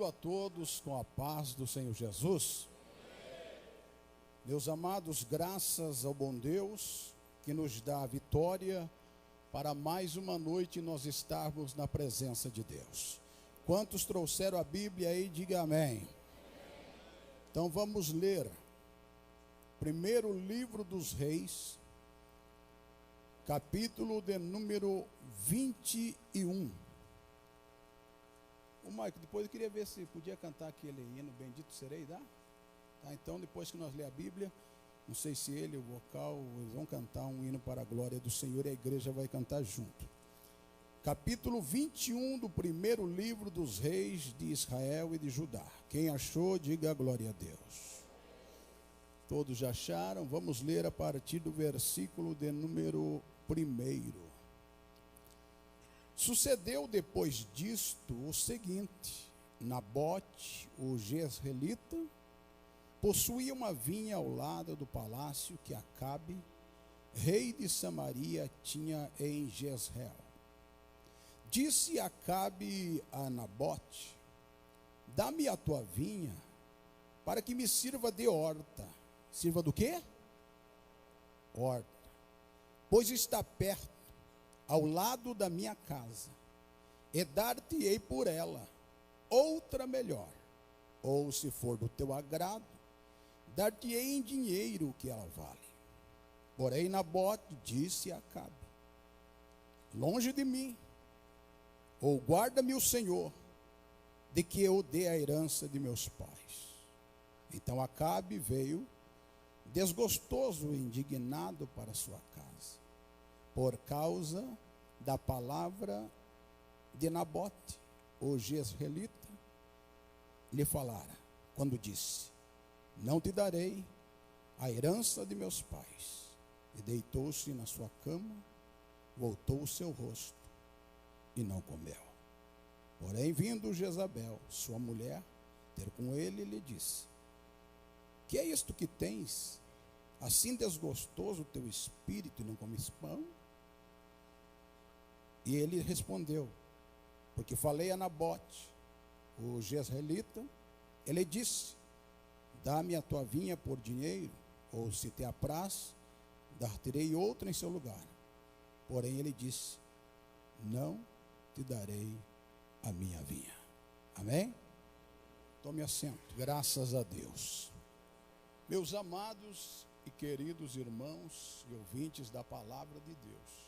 a todos com a paz do Senhor Jesus. Meus amados, graças ao bom Deus que nos dá a vitória para mais uma noite nós estarmos na presença de Deus. Quantos trouxeram a Bíblia aí, diga amém. Então vamos ler primeiro livro dos Reis, capítulo de número 21. O Maico, depois eu queria ver se podia cantar aquele hino, Bendito Serei, dá? Tá, então depois que nós ler a Bíblia, não sei se ele, o vocal, eles vão cantar um hino para a glória do Senhor e a igreja vai cantar junto. Capítulo 21 do primeiro livro dos reis de Israel e de Judá. Quem achou, diga glória a Deus. Todos já acharam? Vamos ler a partir do versículo de número 1. Sucedeu depois disto o seguinte: Nabote, o jezreelita, possuía uma vinha ao lado do palácio que Acabe, rei de Samaria, tinha em Jezreel. Disse Acabe a Nabote: dá-me a tua vinha, para que me sirva de horta. Sirva do quê? Horta. Pois está perto, ao lado da minha casa, e dar-te-ei por ela outra melhor, ou se for do teu agrado, dar-te-ei em dinheiro o que ela vale. Porém Nabote disse a Acabe: longe de mim, ou guarda-me o Senhor, de que eu dê a herança de meus pais. Então Acabe veio, desgostoso e indignado para sua casa, por causa da palavra de Nabote, o jezreelita, lhe falara, quando disse: não te darei a herança de meus pais. E deitou-se na sua cama, voltou o seu rosto e não comeu. Porém, vindo Jezabel, sua mulher, ter com ele, lhe disse: que é isto que tens? Assim desgostoso o teu espírito e não comes pão? E ele respondeu: porque falei a Nabote, o jezreelita. Ele disse: dá-me a tua vinha por dinheiro, ou se te apraz, dar-te-ei outra em seu lugar. Porém ele disse: não te darei a minha vinha. Amém? Tome assento. Graças a Deus. Meus amados e queridos irmãos e ouvintes da palavra de Deus,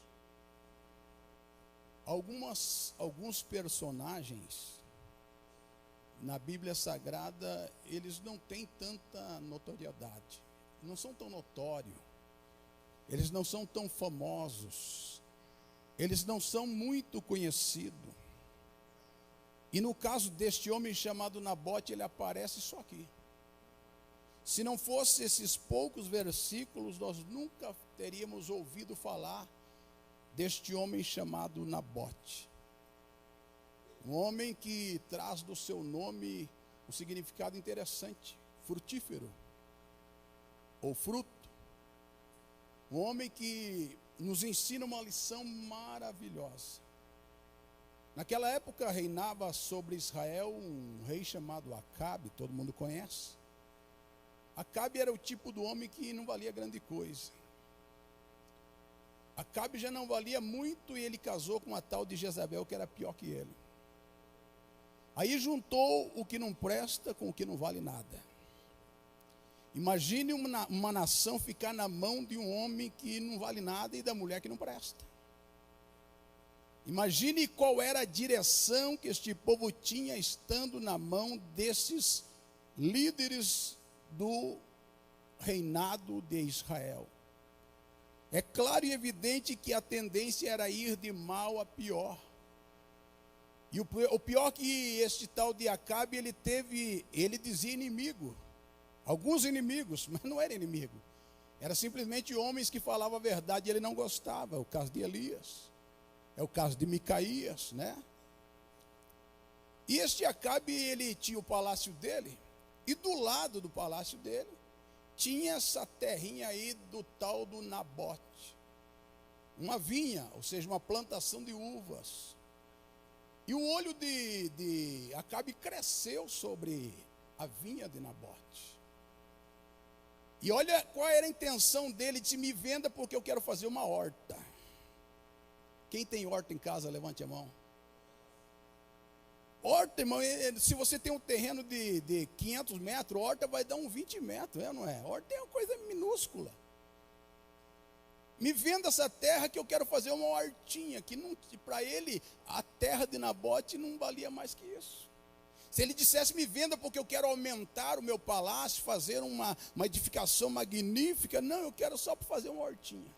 alguns personagens na Bíblia Sagrada, eles não têm tanta notoriedade, não são tão notórios, eles não são tão famosos, eles não são muito conhecidos. E no caso deste homem chamado Nabote, ele aparece só aqui. Se não fosse esses poucos versículos, nós nunca teríamos ouvido falar deste homem chamado Nabote. Um homem que traz do seu nome um significado interessante: frutífero, ou fruto. Um homem que nos ensina uma lição maravilhosa. Naquela época reinava sobre Israel um rei chamado Acabe, todo mundo conhece. Acabe era o tipo do homem que não valia grande coisa. Acabe já não valia muito e ele casou com uma tal de Jezabel que era pior que ele. Aí juntou o que não presta com o que não vale nada. Imagine uma nação ficar na mão de um homem que não vale nada e da mulher que não presta. Imagine qual era a direção que este povo tinha estando na mão desses líderes do reinado de Israel. É claro e evidente que a tendência era ir de mal a pior. E o pior que este tal de Acabe, ele dizia inimigo. Alguns inimigos, mas não era inimigo. Era simplesmente homens que falavam a verdade e ele não gostava. É o caso de Elias. É o caso de Micaías, né? E este Acabe, ele tinha o palácio dele. E do lado do palácio dele, tinha essa terrinha aí do tal do Nabote. Uma vinha, ou seja, uma plantação de uvas. E o olho de Acabe cresceu sobre a vinha de Nabote. E olha qual era a intenção dele: de me venda porque eu quero fazer uma horta. Quem tem horta em casa, levante a mão. Horta, irmão, se você tem um terreno de 500 metros, horta vai dar uns 20 metros, não é? Horta é uma coisa minúscula. Me venda essa terra que eu quero fazer uma hortinha, que para ele a terra de Nabote não valia mais que isso. Se ele dissesse: me venda porque eu quero aumentar o meu palácio, fazer uma edificação magnífica, não, eu quero só para fazer uma hortinha.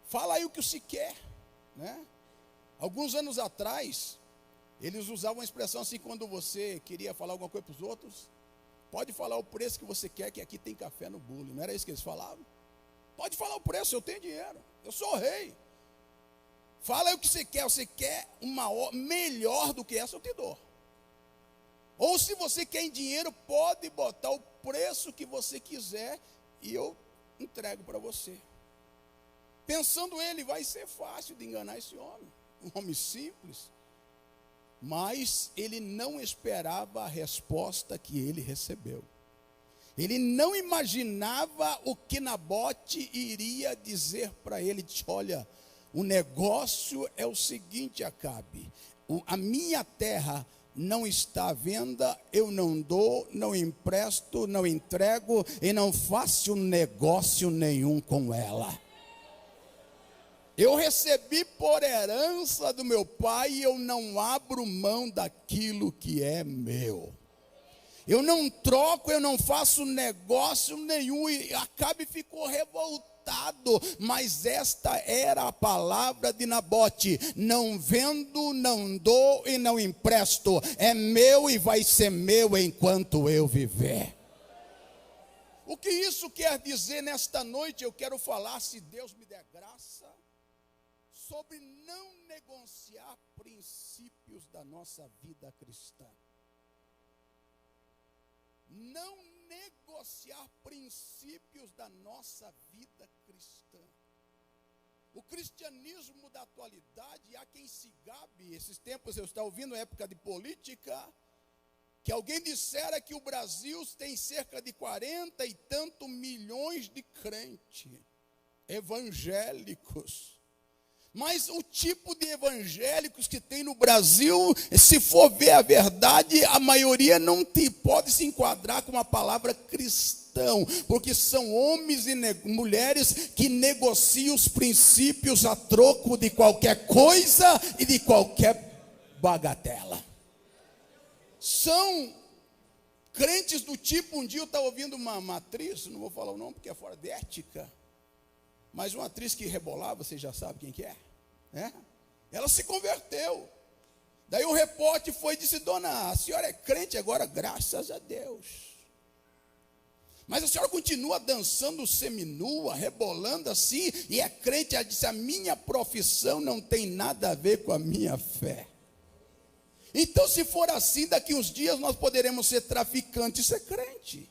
Fala aí o que se quer, né? Alguns anos atrás, eles usavam uma expressão assim, quando você queria falar alguma coisa para os outros: pode falar o preço que você quer, que aqui tem café no bule. Não era isso que eles falavam? Pode falar o preço, eu tenho dinheiro, eu sou o rei. Fala aí o que você quer uma melhor do que essa, eu te dou. Ou se você quer em dinheiro, pode botar o preço que você quiser e eu entrego para você. Pensando ele, vai ser fácil de enganar esse homem, um homem simples. Mas ele não esperava a resposta que ele recebeu. Ele não imaginava o que Nabote iria dizer para ele. Disse: olha, o negócio é o seguinte, Acabe, a minha terra não está à venda, eu não dou, não empresto, não entrego e não faço negócio nenhum com ela. Eu recebi por herança do meu pai e eu não abro mão daquilo que é meu. Eu não troco, eu não faço negócio nenhum. E Acabe ficou revoltado, mas esta era a palavra de Nabote: não vendo, não dou e não empresto, é meu e vai ser meu enquanto eu viver. O que isso quer dizer nesta noite? Eu quero falar, se Deus me der graça, sobre não negociar princípios da nossa vida cristã. Não negociar princípios da nossa vida cristã. O cristianismo da atualidade, há quem se gabe. Esses tempos eu estava ouvindo, época de política, que alguém dissera que o Brasil tem cerca de 40 e tantos milhões de crentes evangélicos. Mas o tipo de evangélicos que tem no Brasil, se for ver a verdade, a maioria não pode se enquadrar com a palavra cristão, porque são homens e mulheres que negociam os princípios a troco de qualquer coisa e de qualquer bagatela. São crentes do tipo, um dia eu estava ouvindo uma atriz, não vou falar o nome porque é fora de ética, mas uma atriz que rebolava, você já sabe quem que é? Ela se converteu. Daí o repórter foi e disse: dona, a senhora é crente agora? Graças a Deus. Mas a senhora continua dançando seminua, rebolando assim, e é crente? Ela disse: a minha profissão não tem nada a ver com a minha fé. Então, se for assim, daqui uns dias nós poderemos ser traficantes e ser crente.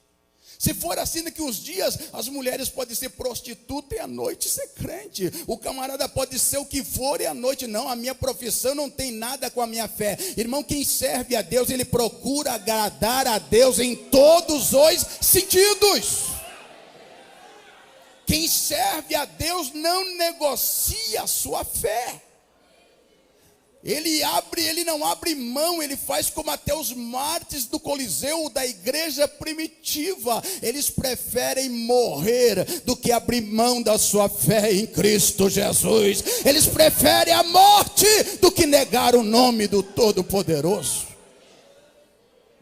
Se for assim, daqui uns dias as mulheres podem ser prostituta e à noite ser crente. O camarada pode ser o que for e à noite não. A minha profissão não tem nada com a minha fé. Irmão, quem serve a Deus, ele procura agradar a Deus em todos os sentidos. Quem serve a Deus não negocia a sua fé. Ele não abre mão, ele faz como até os mártires do Coliseu, da igreja primitiva. Eles preferem morrer do que abrir mão da sua fé em Cristo Jesus. Eles preferem a morte do que negar o nome do Todo-Poderoso.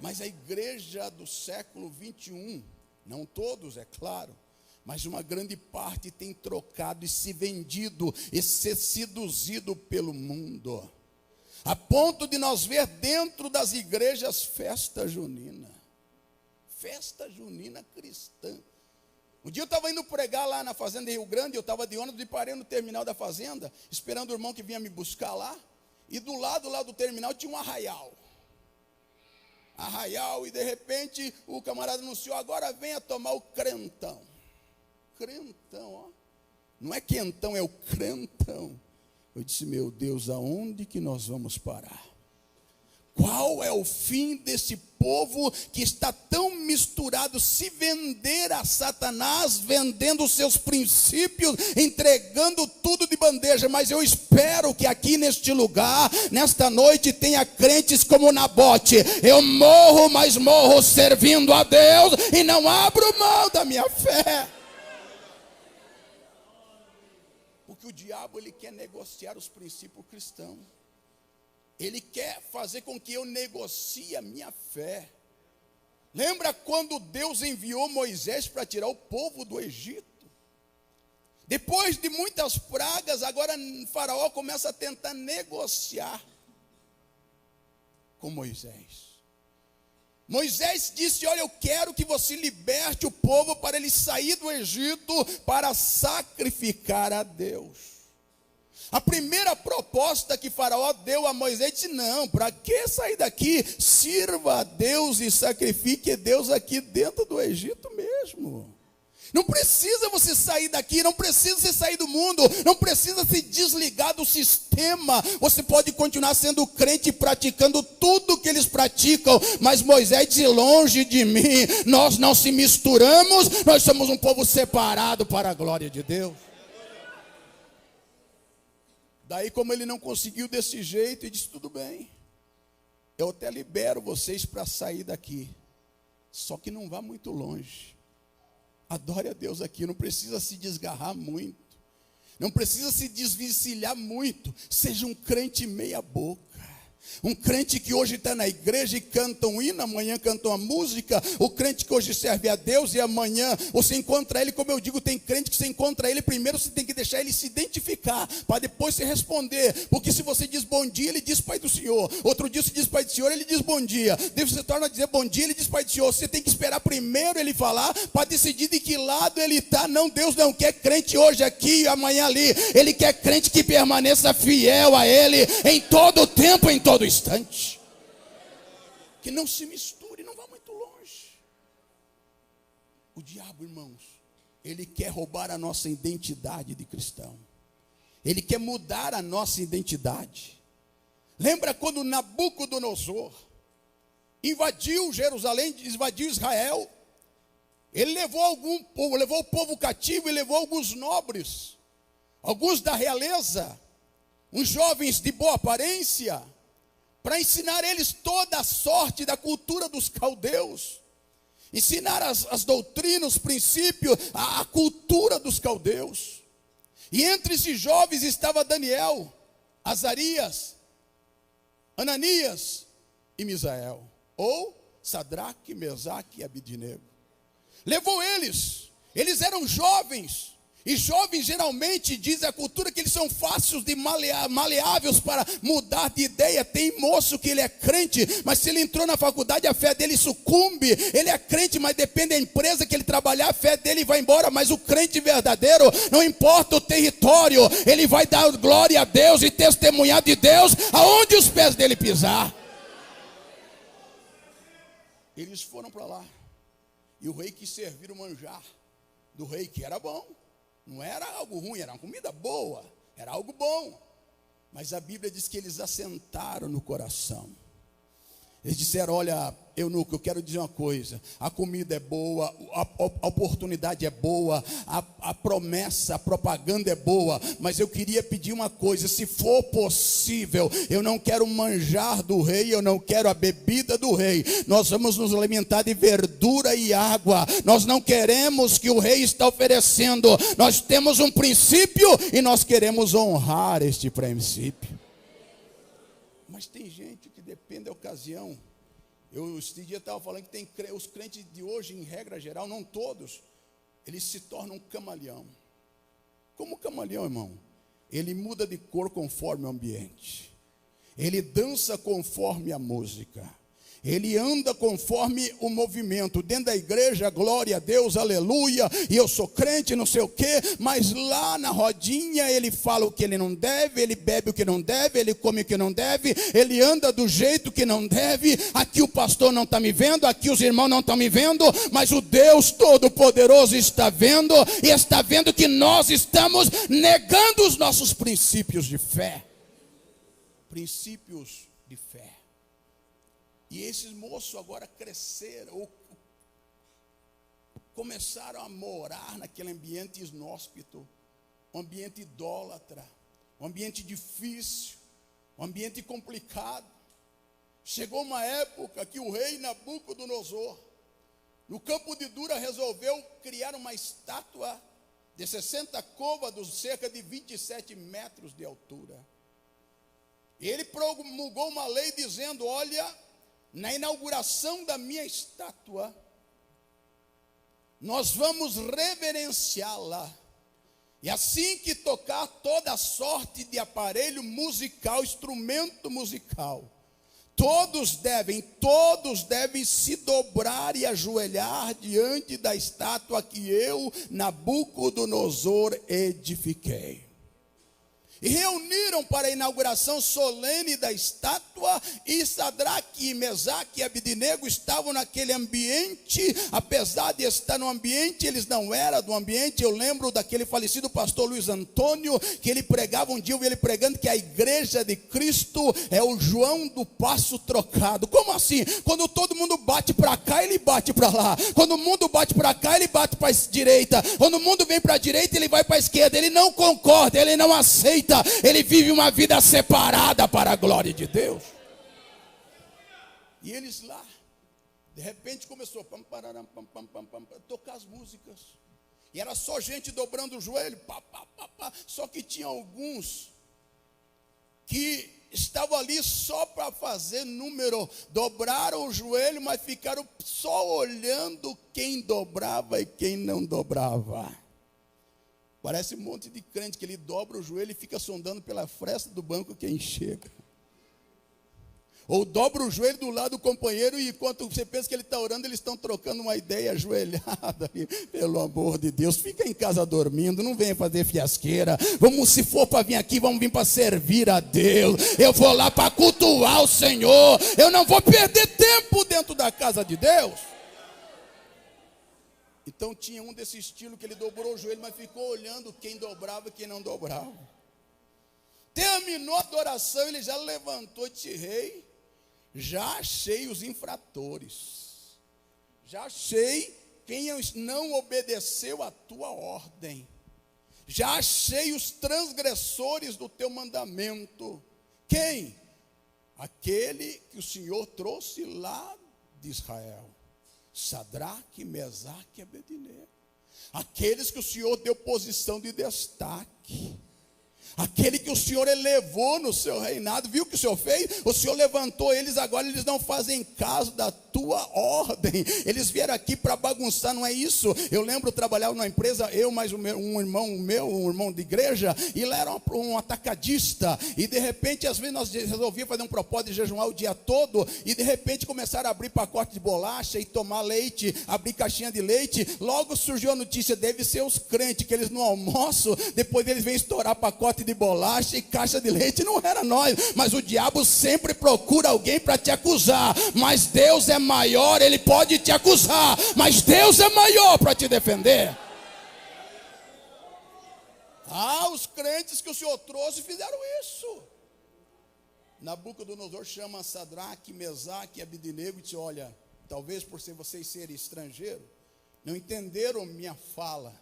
Mas a igreja do século 21, não todos, é claro, mas uma grande parte tem trocado e se vendido e ser seduzido pelo mundo. A ponto de nós ver dentro das igrejas festa junina cristã. Um dia eu estava indo pregar lá na fazenda de Rio Grande, eu estava de ônibus e parei no terminal da fazenda, esperando o irmão que vinha me buscar lá, e do lado lá do terminal tinha um arraial, e de repente o camarada anunciou: agora venha tomar o crentão, ó, não é quentão, é o crentão. Eu disse, meu Deus, aonde que nós vamos parar? Qual é o fim desse povo que está tão misturado, se vender a Satanás, vendendo os seus princípios, entregando tudo de bandeja? Mas eu espero que aqui neste lugar, nesta noite, tenha crentes como Nabote. Eu morro, mas morro servindo a Deus e não abro mão da minha fé. Porque o diabo, ele quer negociar os princípios cristãos. Ele quer fazer com que eu negocie a minha fé. Lembra quando Deus enviou Moisés para tirar o povo do Egito? Depois de muitas pragas, agora Faraó começa a tentar negociar com Moisés. Moisés disse, olha, eu quero que você liberte o povo para ele sair do Egito para sacrificar a Deus. A primeira proposta que Faraó deu a Moisés, disse, não, para que sair daqui? Sirva a Deus e sacrifique a Deus aqui dentro do Egito mesmo. Não precisa você sair daqui, não precisa você sair do mundo, não precisa se desligar do sistema. Você pode continuar sendo crente e praticando tudo que eles praticam. Mas Moisés disse, longe de mim, nós não se misturamos, nós somos um povo separado para a glória de Deus. Daí, como ele não conseguiu desse jeito, ele disse, tudo bem, eu até libero vocês para sair daqui, só que não vá muito longe. Adore a Deus aqui, não precisa se desgarrar muito, não precisa se desvencilhar muito. Seja um crente meia boca. Um crente que hoje está na igreja e canta um hino, amanhã canta uma música. O crente que hoje serve a Deus e amanhã você encontra ele, como eu digo, tem crente que você encontra ele, primeiro você tem que deixar ele se identificar, para depois você responder. Porque se você diz bom dia, ele diz Pai do Senhor. Outro dia você diz Pai do Senhor, ele diz bom dia. Daí você torna a dizer bom dia, ele diz Pai do Senhor. Você tem que esperar primeiro ele falar, para decidir de que lado ele está. Não, Deus não quer crente hoje aqui e amanhã ali. Ele quer crente que permaneça fiel a ele em todo o tempo, em todo instante, que não se misture, não vá muito longe. O diabo, irmãos, ele quer roubar a nossa identidade de cristão, ele quer mudar a nossa identidade. Lembra quando Nabucodonosor invadiu Jerusalém, invadiu Israel? Ele levou o povo cativo e levou alguns nobres, alguns da realeza, uns jovens de boa aparência, para ensinar eles toda a sorte da cultura dos caldeus, ensinar as doutrinas, os princípios, a cultura dos caldeus. E entre esses jovens estava Daniel, Azarias, Ananias e Misael, ou Sadraque, Mesaque e Abidnego. Levou eles eram jovens. E jovens geralmente, diz a cultura, que eles são fáceis de maleáveis para mudar de ideia. Tem moço que ele é crente, mas se ele entrou na faculdade, a fé dele sucumbe. Ele é crente, mas depende da empresa que ele trabalhar, a fé dele vai embora. Mas o crente verdadeiro, não importa o território, ele vai dar glória a Deus e testemunhar de Deus aonde os pés dele pisar. Eles foram para lá, e o rei quis servir o manjar do rei, que era bom. Não era algo ruim, era uma comida boa, era algo bom. Mas a Bíblia diz que eles assentaram no coração. Eles disseram, olha, eunuco, eu quero dizer uma coisa. A comida é boa, a oportunidade é boa, a promessa, a propaganda é boa. Mas eu queria pedir uma coisa, se for possível, eu não quero manjar do rei, eu não quero a bebida do rei. Nós vamos nos alimentar de verdura e água. Nós não queremos que o rei está oferecendo. Nós temos um princípio e nós queremos honrar este princípio. Mas tem gente que depende da ocasião. Este dia estava falando que tem os crentes de hoje, em regra geral, não todos, eles se tornam camaleão. Como camaleão, irmão? Ele muda de cor conforme o ambiente. Ele dança conforme a música. Ele anda conforme o movimento. Dentro da igreja, glória a Deus, aleluia, e eu sou crente, não sei o quê, mas lá na rodinha ele fala o que ele não deve, ele bebe o que não deve, ele come o que não deve, ele anda do jeito que não deve. Aqui o pastor não está me vendo, aqui os irmãos não estão me vendo, mas o Deus Todo-Poderoso está vendo, e está vendo que nós estamos negando os nossos princípios de fé. Princípios de fé. E esses moços agora cresceram, começaram a morar naquele ambiente inóspito, um ambiente idólatra, um ambiente difícil, um ambiente complicado. Chegou uma época que o rei Nabucodonosor, no campo de Dura, resolveu criar uma estátua de 60 côvados, cerca de 27 metros de altura. Ele promulgou uma lei dizendo: olha, na inauguração da minha estátua, nós vamos reverenciá-la. E assim que tocar toda sorte de aparelho musical, instrumento musical, todos devem se dobrar e ajoelhar diante da estátua que eu, Nabucodonosor, edifiquei. E reuniram para a inauguração solene da estátua, e Sadraque, Mesaque e Abdenego estavam naquele ambiente. Apesar de estar no ambiente, eles não eram do ambiente. Eu lembro daquele falecido pastor Luiz Antônio, que ele pregava um dia, ele pregando que a igreja de Cristo é o João do passo trocado. Como assim? Quando todo mundo bate para cá, ele bate para lá. Quando o mundo bate para cá, ele bate para a direita. Quando o mundo vem para a direita, ele vai para a esquerda. Ele não concorda, ele não aceita. Ele vive uma vida separada para a glória de Deus. E eles lá, de repente começou a tocar as músicas. E era só gente dobrando o joelho. Só que tinha alguns que estavam ali só para fazer número. Dobraram o joelho, mas ficaram só olhando quem dobrava e quem não dobrava. Parece um monte de crente que ele dobra o joelho e fica sondando pela fresta do banco quem chega. Ou dobra o joelho do lado do companheiro, e enquanto você pensa que ele está orando, eles estão trocando uma ideia ajoelhada. Pelo amor de Deus, fica em casa dormindo, não venha fazer fiasqueira. Vamos, se for para vir aqui, vamos vir para servir a Deus. Eu vou lá para cultuar o Senhor. Eu não vou perder tempo dentro da casa de Deus. Então tinha um desse estilo que ele dobrou o joelho, mas ficou olhando quem dobrava e quem não dobrava. Terminou a adoração, ele já levantou e disse: rei, já achei os infratores, já achei quem não obedeceu a tua ordem, já achei os transgressores do teu mandamento. Quem? Aquele que o Senhor trouxe lá de Israel. Sadraque, Mesaque e Abdenego. Aqueles que o Senhor deu posição de destaque. Aquele que o Senhor elevou no seu reinado. Viu o que o Senhor fez? O Senhor levantou eles, agora eles não fazem caso da tua ordem. Eles vieram aqui para bagunçar, não é isso? Eu lembro, eu trabalhava numa empresa, eu mais um irmão de igreja, e lá era um atacadista. E de repente, às vezes nós resolvíamos fazer um propósito de jejuar o dia todo, e de repente começaram a abrir pacote de bolacha e tomar leite, abrir caixinha de leite. Logo surgiu a notícia: deve ser os crentes, que eles no almoço, depois eles vêm estourar pacote de bolacha e caixa de leite. Não era nós, mas o diabo sempre procura alguém para te acusar. Mas Deus é maior, ele pode te acusar, mas Deus é maior para te defender. Os crentes que o Senhor trouxe fizeram isso. Nabucodonosor chama Sadraque, Mesaque e Abdenego e diz: olha, talvez por vocês serem estrangeiros, não entenderam minha fala,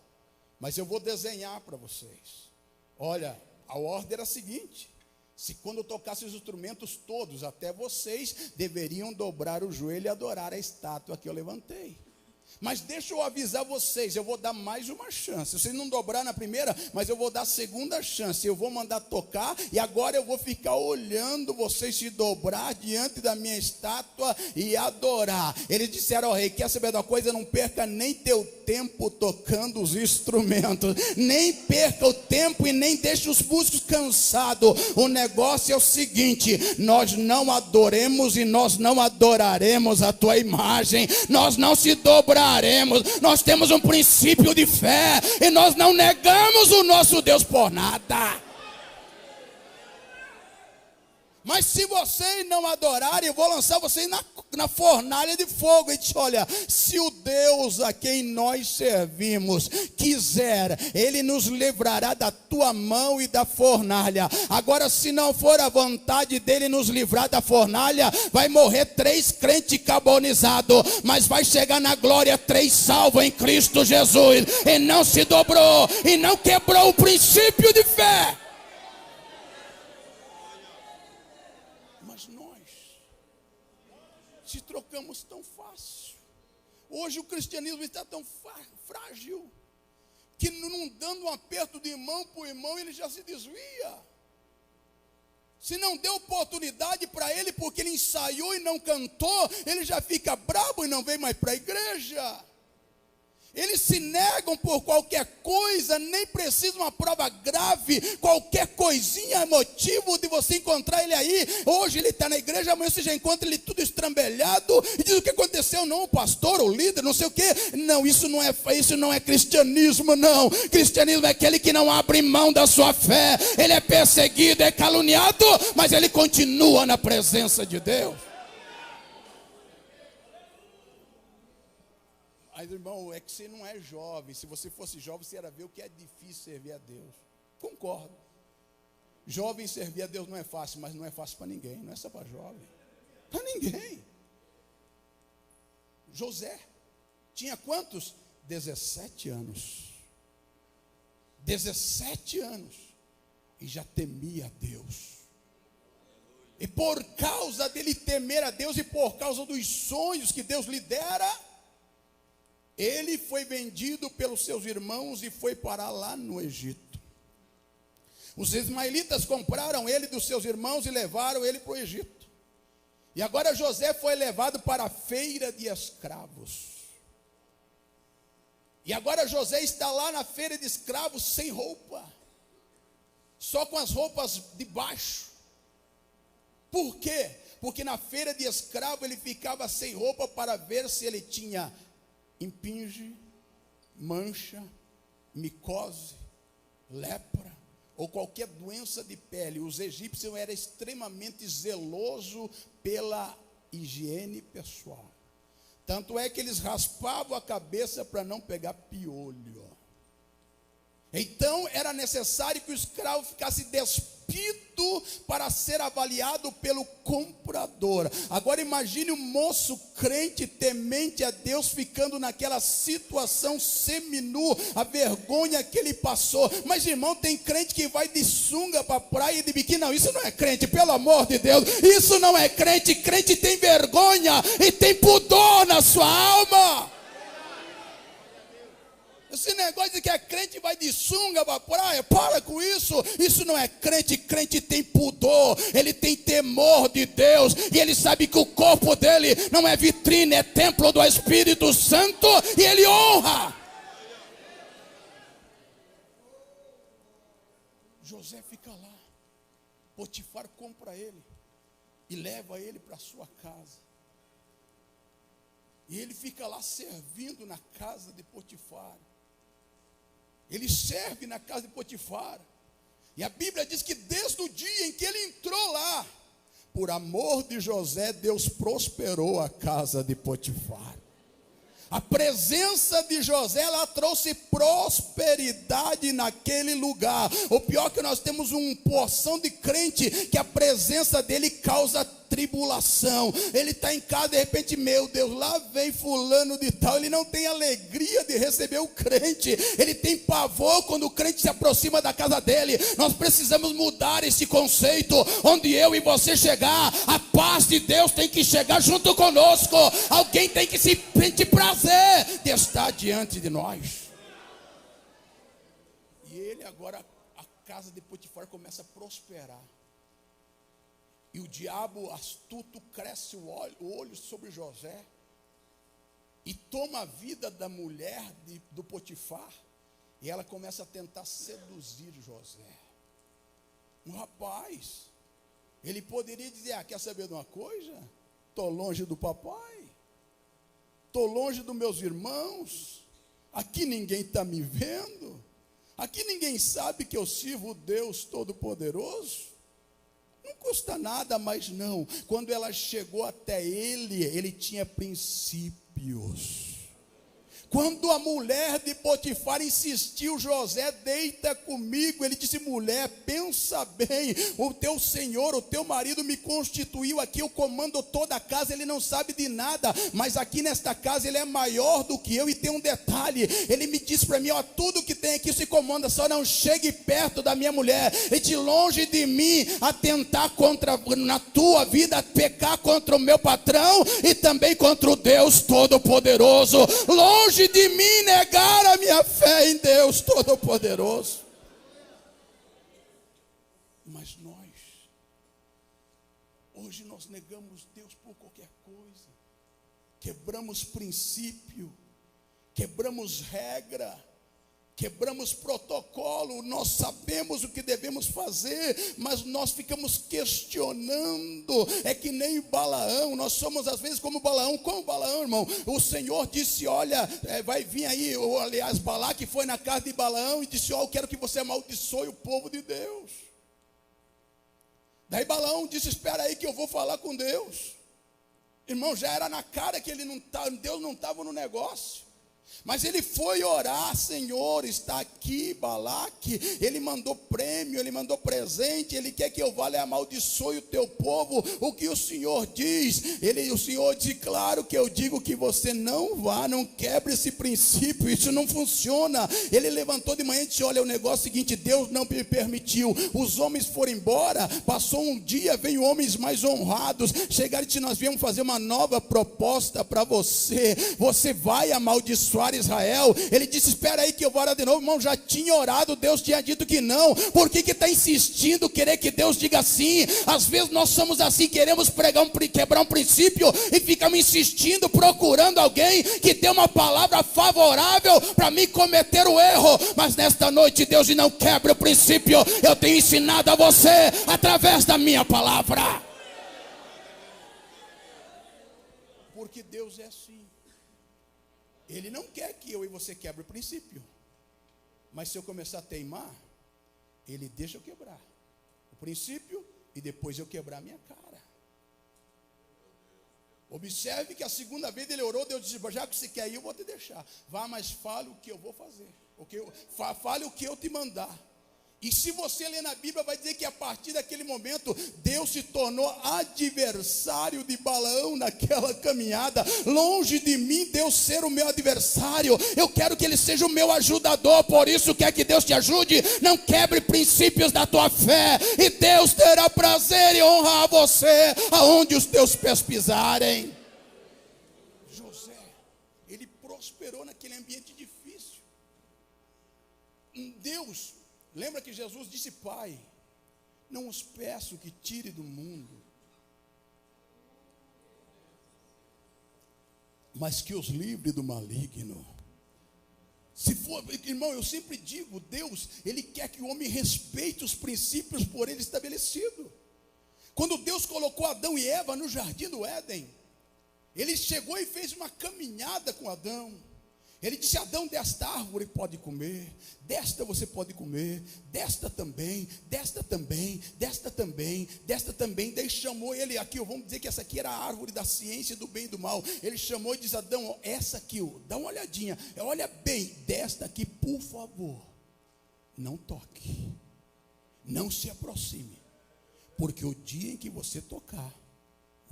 mas eu vou desenhar para vocês. Olha, a ordem era a seguinte: se quando eu tocasse os instrumentos todos, até vocês deveriam dobrar o joelho e adorar a estátua que eu levantei. Mas deixa eu avisar vocês, eu vou dar mais uma chance. Vocês não dobraram na primeira, mas eu vou dar a segunda chance. Eu vou mandar tocar e agora eu vou ficar olhando vocês se dobrar diante da minha estátua e adorar. Eles disseram ao rei, quer saber da coisa? Não perca nem teu tempo tocando os instrumentos. Nem perca o tempo e nem deixe os músicos cansados. O negócio é o seguinte, nós não adoremos e nós não adoraremos a tua imagem. Nós não se dobraremos. Nós temos um princípio de fé e nós não negamos o nosso Deus por nada. Mas se vocês não adorarem, eu vou lançar vocês na fornalha de fogo. E diz, olha, se o Deus a quem nós servimos quiser, Ele nos livrará da tua mão e da fornalha. Agora, se não for a vontade dEle nos livrar da fornalha, vai morrer 3 crentes carbonizados, mas vai chegar na glória 3 salvos em Cristo Jesus. E não se dobrou, e não quebrou o princípio de fé. Se trocamos tão fácil. Hoje o cristianismo está tão frágil que não dando um aperto de mão para o irmão, ele já se desvia. Se não deu oportunidade para ele porque ele ensaiou e não cantou, ele já fica bravo e não vem mais para a igreja. Eles se negam por qualquer coisa, nem precisa uma prova grave, qualquer coisinha é motivo de você encontrar ele aí. Hoje ele está na igreja, amanhã você já encontra ele tudo estrambelhado e diz o que aconteceu. Não, o pastor, o líder, não sei o que. Não, isso não é cristianismo, não. Cristianismo é aquele que não abre mão da sua fé. Ele é perseguido, é caluniado, mas ele continua na presença de Deus. Mas, irmão, é que você não é jovem. Se você fosse jovem, você ia ver o que é difícil servir a Deus. Concordo. Jovem servir a Deus não é fácil, mas não é fácil para ninguém. Não é só para jovem. Para ninguém. José tinha quantos? 17 anos. 17 anos. E já temia a Deus. E por causa dele temer a Deus e por causa dos sonhos que Deus lhe dera, ele foi vendido pelos seus irmãos e foi parar lá no Egito. Os ismaelitas compraram ele dos seus irmãos e levaram ele para o Egito. E agora José foi levado para a feira de escravos. E agora José está lá na feira de escravos sem roupa, só com as roupas de baixo. Por quê? Porque na feira de escravo ele ficava sem roupa para ver se ele tinha impinge, mancha, micose, lepra ou qualquer doença de pele. Os egípcios eram extremamente zelosos pela higiene pessoal. Tanto é que eles raspavam a cabeça para não pegar piolho. Então era necessário que o escravo ficasse despido para ser avaliado pelo comprador. Agora imagine um moço crente, temente a Deus, ficando naquela situação seminu, a vergonha que ele passou. Mas irmão, tem crente que vai de sunga para a praia e de biquíni. Não, isso não é crente, pelo amor de Deus. Isso não é crente. Crente tem vergonha e tem pudor na sua alma. Esse negócio de que é crente vai de sunga para a praia, para com isso. Isso não é crente. Crente tem pudor, ele tem temor de Deus, e ele sabe que o corpo dele não é vitrine, é templo do Espírito Santo, e ele honra. José fica lá, Potifar compra ele e leva ele para sua casa. E ele fica lá servindo na casa de Potifar. Ele serve na casa de Potifar. E a Bíblia diz que desde o dia em que ele entrou lá, por amor de José, Deus prosperou a casa de Potifar. A presença de José, ela trouxe prosperidade naquele lugar. O pior é que nós temos uma porção de crente que a presença dele causa tribulação. Ele está em casa, de repente, meu Deus, lá vem fulano de tal. Ele não tem alegria de receber o crente. Ele tem pavor quando o crente se aproxima da casa dele. Nós precisamos mudar esse conceito. Onde eu e você chegar, a paz de Deus tem que chegar junto conosco. Alguém tem que se sentir prazer de estar diante de nós. E ele agora, a casa de Potifar começa a prosperar. E o diabo astuto cresce o olho sobre José e toma a vida da mulher do Potifar. E ela começa a tentar seduzir José. Um rapaz, ele poderia dizer: quer saber de uma coisa? Estou longe do papai, estou longe dos meus irmãos, aqui ninguém está me vendo. Aqui ninguém sabe que eu sirvo o Deus Todo-Poderoso. Não custa nada, mas não. Quando ela chegou até ele, ele tinha princípios. Quando a mulher de Potifar insistiu: José, deita comigo. Ele disse: mulher, pensa bem, o teu senhor, o teu marido me constituiu aqui, eu comando toda a casa, ele não sabe de nada, mas aqui nesta casa ele é maior do que eu. E tem um detalhe, ele me disse para mim: tudo que tem aqui se comanda, só não chegue perto da minha mulher, e de longe de mim atentar na tua vida, pecar contra o meu patrão e também contra o Deus Todo-Poderoso. Longe de mim negar a minha fé em Deus Todo-Poderoso. Mas hoje nós negamos Deus por qualquer coisa. Quebramos princípio, quebramos regra, quebramos protocolo. Nós sabemos o que devemos fazer, mas nós ficamos questionando. É que nem Balaão, nós somos às vezes como Balaão. Como Balaão, irmão? O Senhor disse: olha, vai vir aí, aliás, Balaque foi na casa de Balaão e disse: eu quero que você amaldiçoe o povo de Deus. Daí Balaão disse: espera aí que eu vou falar com Deus. Irmão, já era na cara que Deus não estava no negócio. Mas ele foi orar: Senhor, está aqui Balaque, ele mandou prêmio, ele mandou presente, ele quer que eu vá e amaldiçoe o teu povo. O que o Senhor diz? O Senhor diz: claro que eu digo que você não vá, não quebre esse princípio, isso não funciona. Ele levantou de manhã e disse: olha, o negócio é o seguinte, Deus não me permitiu, os homens foram embora, passou um dia, veio homens mais honrados, chegaram e disseram: nós viemos fazer uma nova proposta para você, você vai amaldiçoar Israel. Ele disse: espera aí que eu vou orar de novo. Irmão, já tinha orado, Deus tinha dito que não. Por que está insistindo, querer que Deus diga sim? Às vezes nós somos assim, queremos quebrar um princípio e ficamos insistindo, procurando alguém que dê uma palavra favorável para mim cometer o erro. Mas nesta noite Deus diz: não quebre o princípio, eu tenho ensinado a você através da minha palavra. Porque Deus é assim. Ele não quer que eu e você quebre o princípio. Mas se eu começar a teimar, Ele deixa eu quebrar o princípio e depois eu quebrar a minha cara. Observe que a segunda vez ele orou, Deus disse: já que você quer ir, eu vou te deixar. Vá, mas fale o que eu vou fazer. Fale o que eu te mandar. E se você ler na Bíblia, vai dizer que a partir daquele momento, Deus se tornou adversário de Balaão naquela caminhada. Longe de mim, Deus ser o meu adversário. Eu quero que Ele seja o meu ajudador. Por isso, quer que Deus te ajude? Não quebre princípios da tua fé. E Deus terá prazer em honrar você aonde os teus pés pisarem. José, ele prosperou naquele ambiente difícil. Deus... Lembra que Jesus disse: Pai, não os peço que tire do mundo, mas que os livre do maligno. Se for, irmão, eu sempre digo, Deus, Ele quer que o homem respeite os princípios por Ele estabelecido. Quando Deus colocou Adão e Eva no jardim do Éden, Ele chegou e fez uma caminhada com Adão. Ele disse: Adão, desta árvore pode comer, desta você pode comer, desta também, desta também, desta também, desta também. Daí chamou ele aqui, vamos dizer que essa aqui era a árvore da ciência do bem e do mal. Ele chamou e disse: Adão, ó, essa aqui, ó, dá uma olhadinha, olha bem, desta aqui, por favor, não toque, não se aproxime, porque o dia em que você tocar,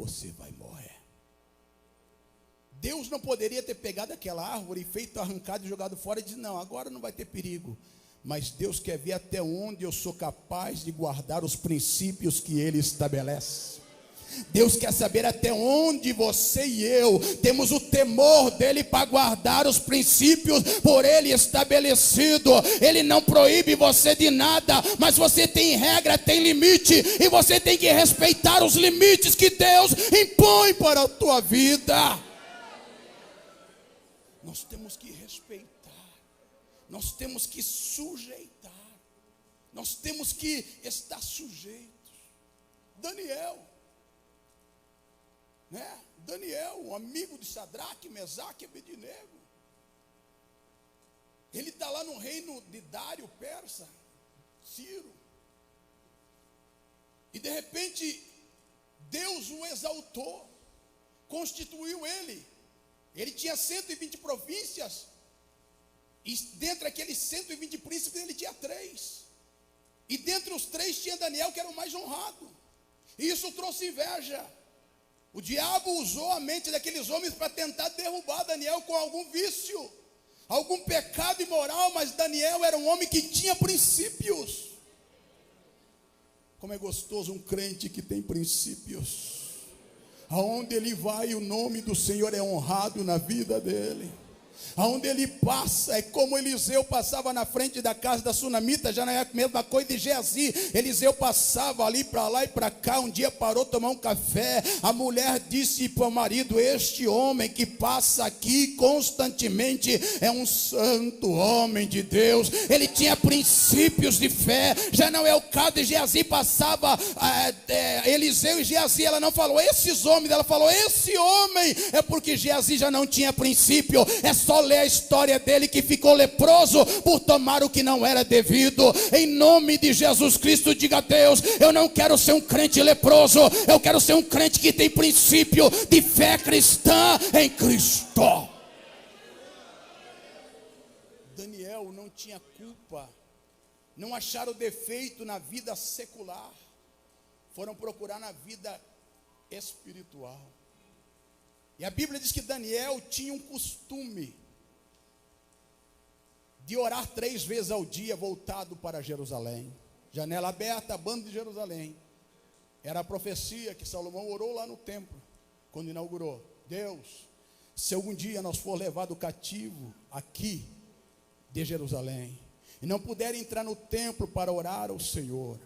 você vai morrer. Deus não poderia ter pegado aquela árvore e feito arrancado e jogado fora e disse: não, agora não vai ter perigo. Mas Deus quer ver até onde eu sou capaz de guardar os princípios que Ele estabelece. Deus quer saber até onde você e eu temos o temor dele para guardar os princípios por ele estabelecido. Ele não proíbe você de nada, mas você tem regra, tem limite, e você tem que respeitar os limites que Deus impõe para a tua vida. Nós temos que respeitar, nós temos que sujeitar, nós temos que estar sujeitos. Daniel, um amigo de Sadraque, Mesaque e Abednego. Ele está lá no reino de Dário, persa, Ciro. E de repente, Deus o exaltou, constituiu ele. Ele tinha 120 províncias, e dentre aqueles 120 príncipes, ele tinha 3. E dentre os 3 tinha Daniel, que era o mais honrado. E isso trouxe inveja. O diabo usou a mente daqueles homens para tentar derrubar Daniel com algum vício, algum pecado imoral, mas Daniel era um homem que tinha princípios. Como é gostoso um crente que tem princípios. Aonde ele vai, o nome do Senhor é honrado na vida dele. Aonde ele passa, é como Eliseu passava na frente da casa da sunamita, já não é a mesma coisa de Geazi. Eliseu passava ali para lá e para cá, um dia parou tomar um café, a mulher disse para o marido: este homem que passa aqui constantemente é um santo homem de Deus, ele tinha princípios de fé. Já não é o caso de Geazi, passava Eliseu e Geazi, ela não falou esses homens, ela falou esse homem, é porque Geazi já não tinha princípio. É só ler a história dele, que ficou leproso por tomar o que não era devido. Em nome de Jesus Cristo, diga a Deus: eu não quero ser um crente leproso, eu quero ser um crente que tem princípio de fé cristã em Cristo. Daniel não tinha culpa, não acharam defeito na vida secular, foram procurar na vida espiritual. E a Bíblia diz que Daniel tinha um costume de orar 3 vezes ao dia, voltado para Jerusalém. Janela aberta, banda de Jerusalém. Era a profecia que Salomão orou lá no templo, quando inaugurou: Deus, se algum dia nós for levado cativo aqui de Jerusalém, e não puder entrar no templo para orar ao Senhor,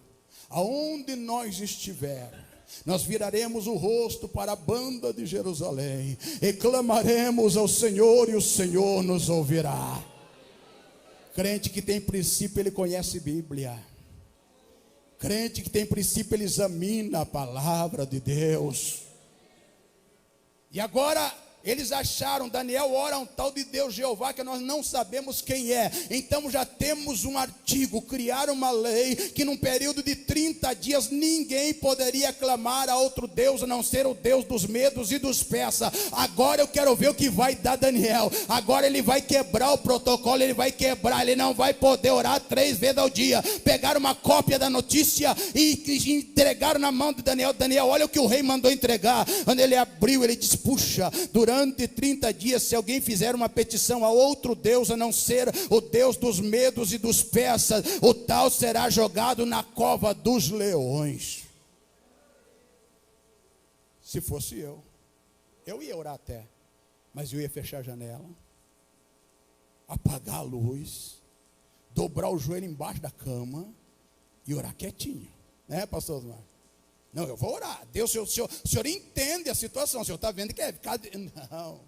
aonde nós estiver, nós viraremos o rosto para a banda de Jerusalém e clamaremos ao Senhor, e o Senhor nos ouvirá. Crente que tem princípio, ele conhece Bíblia. Crente que tem princípio, ele examina a palavra de Deus. E agora eles acharam, Daniel ora a um tal de Deus Jeová, que nós não sabemos quem é. Então já temos um artigo, criaram uma lei, que num período de 30 dias, ninguém poderia clamar a outro Deus, a não ser o Deus dos medos e dos persas. Agora eu quero ver o que vai dar Daniel. Agora ele vai quebrar o protocolo, ele vai quebrar, ele não vai poder orar 3 vezes ao dia. Pegaram uma cópia da notícia e entregaram na mão de Daniel. Daniel, olha o que o rei mandou entregar. Quando ele abriu, ele disse: puxa, durante 30 dias, se alguém fizer uma petição a outro Deus, a não ser o Deus dos medos e dos persas, o tal será jogado na cova dos leões. Se fosse eu ia orar até, mas eu ia fechar a janela, apagar a luz, dobrar o joelho embaixo da cama e orar quietinho, né, pastor Osmar? Não, eu vou orar. Deus, o senhor entende a situação, o senhor está vendo que é ficar. Não.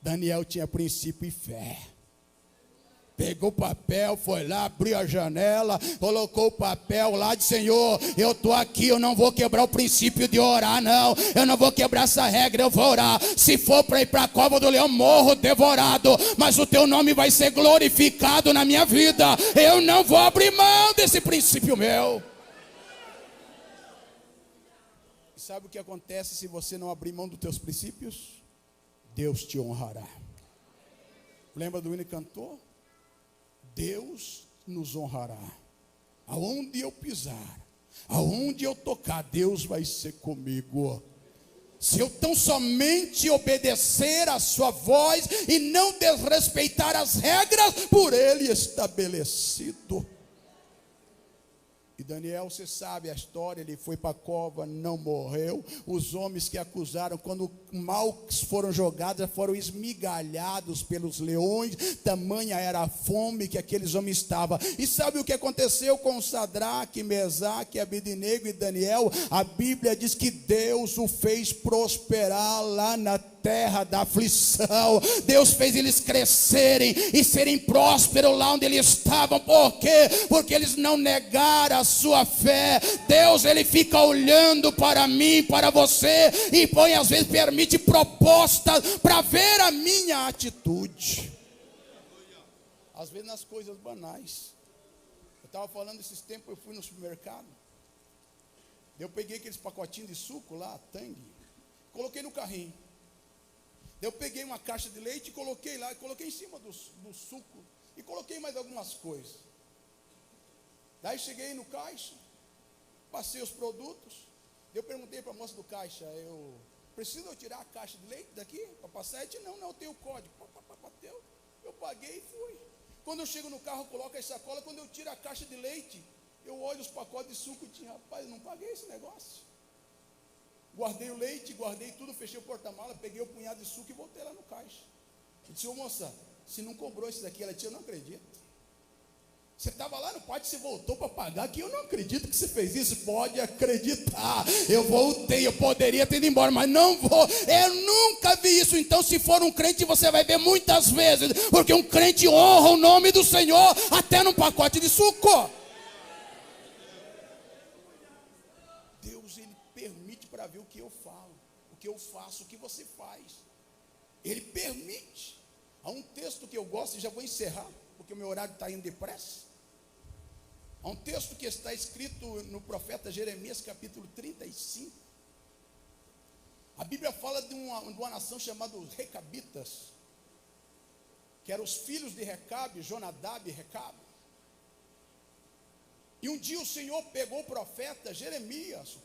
Daniel tinha princípio e fé. Pegou o papel, foi lá, abriu a janela, colocou o papel lá, disse: Senhor, eu estou aqui, eu não vou quebrar o princípio de orar, não. Eu não vou quebrar essa regra, eu vou orar. Se for para ir para a cova do leão, morro devorado, mas o teu nome vai ser glorificado na minha vida. Eu não vou abrir mão desse princípio meu. Sabe o que acontece se você não abrir mão dos teus princípios? Deus te honrará. Lembra do hino que cantou? Deus nos honrará. Aonde eu pisar, aonde eu tocar, Deus vai ser comigo. Se eu tão somente obedecer a sua voz e não desrespeitar as regras por ele estabelecido. E Daniel, você sabe a história, ele foi para a cova, não morreu. Os homens que acusaram, quando mal foram jogados, foram esmigalhados pelos leões. Tamanha era a fome que aqueles homens estavam. E sabe o que aconteceu com Sadraque, Mesaque, Abednego e Daniel? A Bíblia diz que Deus o fez prosperar lá na terra da aflição. Deus fez eles crescerem e serem prósperos lá onde eles estavam. Por quê? Porque eles não negaram a sua fé. Deus, ele fica olhando para mim, para você, e põe, às vezes permite propostas para ver a minha atitude. Às vezes nas coisas banais. Eu estava falando esses tempos, eu fui no supermercado, eu peguei aqueles pacotinhos de suco lá, Tang, coloquei no carrinho. Eu peguei uma caixa de leite e coloquei lá, coloquei em cima do suco e coloquei mais algumas coisas. Daí cheguei no caixa, passei os produtos. Eu perguntei para a moça do caixa, preciso eu tirar a caixa de leite daqui para passar? Ela disse, não, eu tenho o código. Bateu, eu paguei e fui. Quando eu chego no carro, eu coloco a sacola. Quando eu tiro a caixa de leite, eu olho os pacotes de suco e digo, rapaz, eu não paguei esse negócio. Guardei o leite, guardei tudo, fechei o porta-mala, peguei o punhado de suco e voltei lá no caixa. Eu disse, ô moça, se não cobrou isso daqui? Ela disse, eu não acredito. Você estava lá no pátio, você voltou para pagar, que eu não acredito que você fez isso. Pode acreditar, eu voltei, eu poderia ter ido embora, mas não vou. Eu nunca vi isso. Então, se for um crente, você vai ver muitas vezes, porque um crente honra o nome do Senhor, até num pacote de suco. Deus, ele permite para ver o que eu falo, o que eu faço, o que você faz. Ele permite. Há um texto que eu gosto, e já vou encerrar, porque o meu horário está indo depressa. Há um texto que está escrito no profeta Jeremias, capítulo 35. A Bíblia fala de uma nação chamada Recabitas, que eram os filhos de Recabe, Jonadab e Recabe. E um dia o Senhor pegou o profeta Jeremias,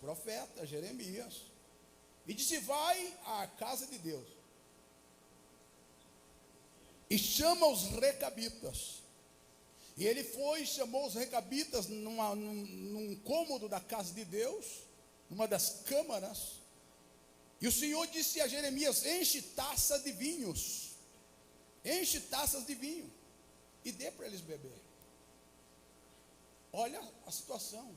e disse, vai à casa de Deus e chama os Recabitas. E ele foi e chamou os Recabitas num cômodo da casa de Deus, numa das câmaras. E o Senhor disse a Jeremias, enche taças de vinho, e dê para eles beber. Olha a situação,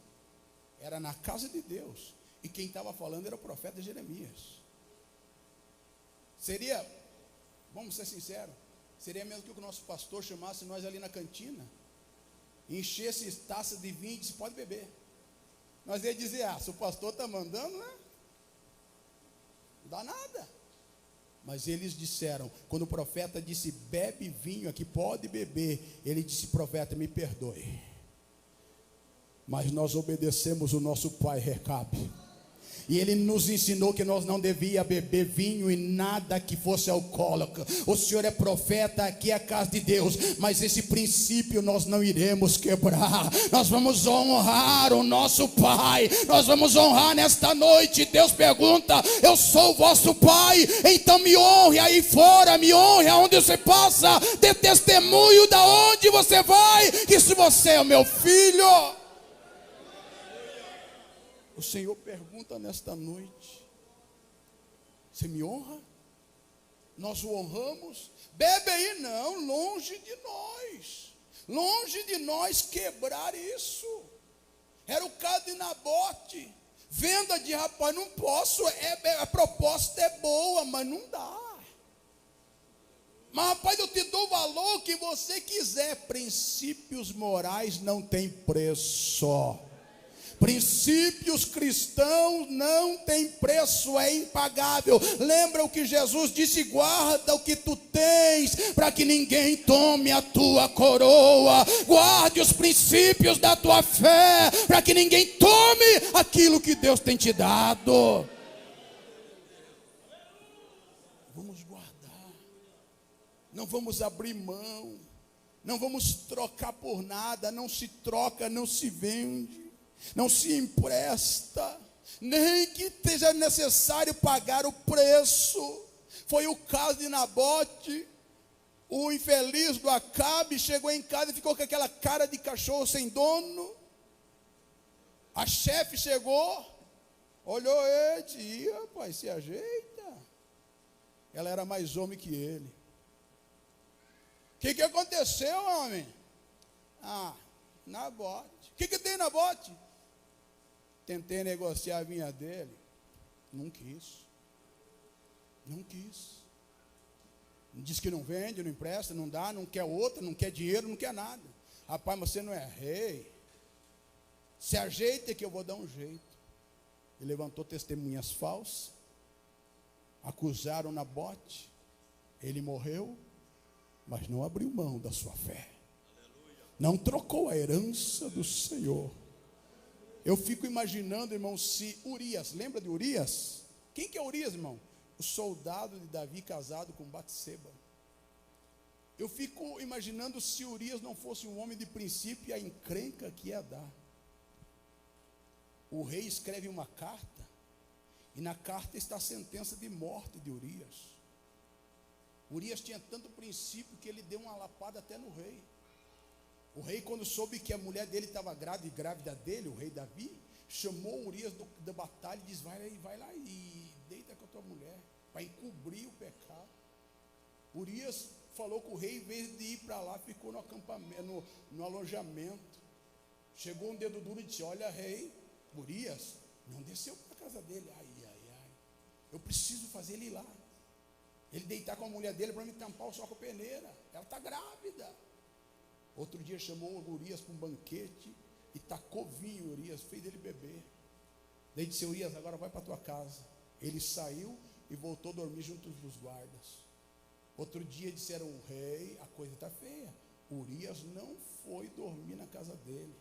era na casa de Deus, e quem estava falando era o profeta Jeremias. Seria, vamos ser sinceros, seria mesmo que o nosso pastor chamasse nós ali na cantina, enchesse taça de vinho e disse, pode beber. Nós ia dizer, se o pastor está mandando, né? Não dá nada. Mas eles disseram, quando o profeta disse, bebe vinho aqui, pode beber, ele disse, profeta, me perdoe, mas nós obedecemos o nosso pai Recabe. E ele nos ensinou que nós não devíamos beber vinho e nada que fosse alcoólico. O Senhor é profeta, aqui é a casa de Deus, mas esse princípio nós não iremos quebrar. Nós vamos honrar o nosso Pai. Nós vamos honrar nesta noite. Deus pergunta, eu sou o vosso Pai, então me honre aí fora, me honre aonde você passa, dê testemunho da onde você vai, que se você é o meu filho. O Senhor pergunta nesta noite, você me honra? Nós o honramos? Bebe aí, não, longe de nós quebrar isso. Era o caso de Nabote, venda de rapaz, não posso, a proposta é boa, mas não dá. Mas rapaz, eu te dou o valor que você quiser. Princípios morais não tem preço. Princípios cristãos não tem preço, é impagável. Lembra o que Jesus disse, guarda o que tu tens, para que ninguém tome a tua coroa. Guarde os princípios da tua fé, para que ninguém tome aquilo que Deus tem te dado. Vamos guardar, não vamos abrir mão, não vamos trocar por nada. Não se troca, não se vende, não se empresta. nem que seja necessário pagar o preço. Foi o caso de Nabote. O infeliz do Acabe chegou em casa e ficou com aquela cara de cachorro sem dono. A chefe chegou, olhou ele e disse: "Ih, rapaz, se ajeita." Ela era mais homem que ele. O que aconteceu, homem? Nabote. O que tem, Nabote? Tentei negociar a vinha dele. Não quis. Diz que não vende, não empresta, não dá, não quer outra, não quer dinheiro, não quer nada. Rapaz, mas você não é rei. Se ajeita que eu vou dar um jeito. Ele levantou testemunhas falsas. Acusaram Nabote. Ele morreu, mas não abriu mão da sua fé. Não trocou a herança do Senhor. Eu fico imaginando, irmão, se Urias, lembra de Urias? Quem que é Urias, irmão? O soldado de Davi casado com Batseba. Eu fico imaginando se Urias não fosse um homem de princípio e a encrenca que ia dar. O rei escreve uma carta, e na carta está a sentença de morte de Urias. Urias tinha tanto princípio que ele deu uma lapada até no rei. O rei, quando soube que a mulher dele estava grávida dele, o rei Davi, chamou Urias da batalha e disse: vai lá e deita com a tua mulher, para encobrir o pecado. Urias falou com o rei, em vez de ir para lá, ficou no acampamento, no alojamento. Chegou um dedo duro e disse: "Olha, rei, Urias não desceu para a casa dele. Ai, eu preciso fazer ele ir lá. Ele deitar com a mulher dele para me tampar o sol com a peneira. Ela está grávida." Outro dia chamou Urias para um banquete e tacou vinho. Urias fez ele beber. Daí disse: "Urias, agora vai para a tua casa." Ele saiu e voltou a dormir junto dos guardas. Outro dia disseram: "O rei, a coisa está feia." Urias não foi dormir na casa dele.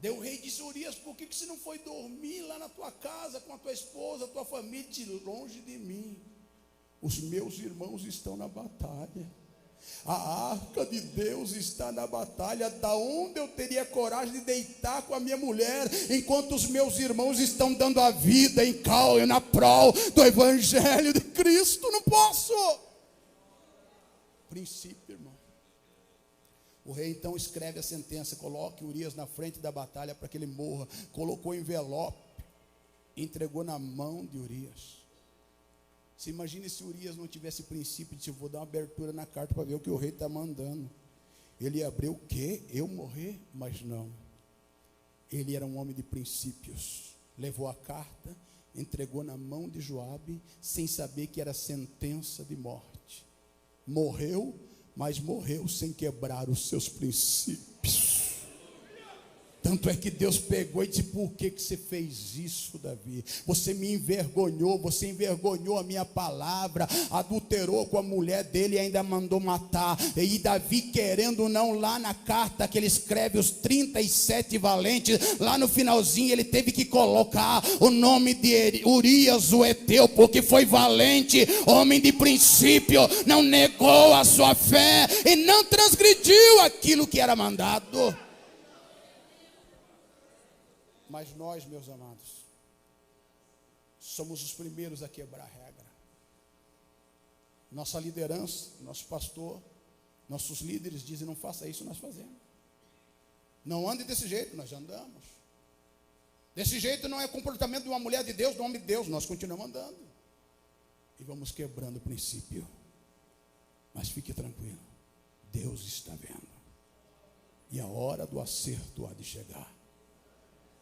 Daí o rei disse: "Urias, por que você não foi dormir lá na tua casa com a tua esposa, a tua família?" "De longe de mim. Os meus irmãos estão na batalha. A arca de Deus está na batalha. Da onde eu teria coragem de deitar com a minha mulher, enquanto os meus irmãos estão dando a vida em cal e na prol do evangelho de Cristo? Não posso." Princípio, irmão. O rei então escreve a sentença: coloque Urias na frente da batalha para que ele morra. Colocou envelope, entregou na mão de Urias. Você imagina se Urias não tivesse princípio de: "Eu vou dar uma abertura na carta para ver o que o rei está mandando." Ele abriu o quê? Eu morrer? Mas não. Ele era um homem de princípios. Levou a carta, entregou na mão de Joabe, sem saber que era sentença de morte. Morreu, mas morreu sem quebrar os seus princípios. Tanto é que Deus pegou e disse: "Por que você fez isso, Davi? Você me envergonhou, você envergonhou a minha palavra, adulterou com a mulher dele e ainda mandou matar." E Davi, querendo ou não, lá na carta que ele escreve, os 37 valentes, lá no finalzinho ele teve que colocar o nome de Urias o Heteu, porque foi valente, homem de princípio, não negou a sua fé e não transgrediu aquilo que era mandado. Mas nós, meus amados, somos os primeiros a quebrar a regra. Nossa liderança, nosso pastor, nossos líderes dizem: "Não faça isso", nós fazemos. "Não ande desse jeito", nós andamos. Desse jeito não é comportamento de uma mulher de Deus, do homem de Deus, nós continuamos andando. E vamos quebrando o princípio. Mas fique tranquilo, Deus está vendo. E a hora do acerto há de chegar.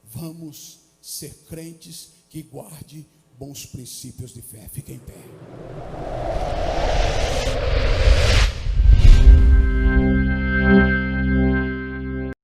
Vamos ser crentes que guardem bons princípios de fé. Fiquem em pé.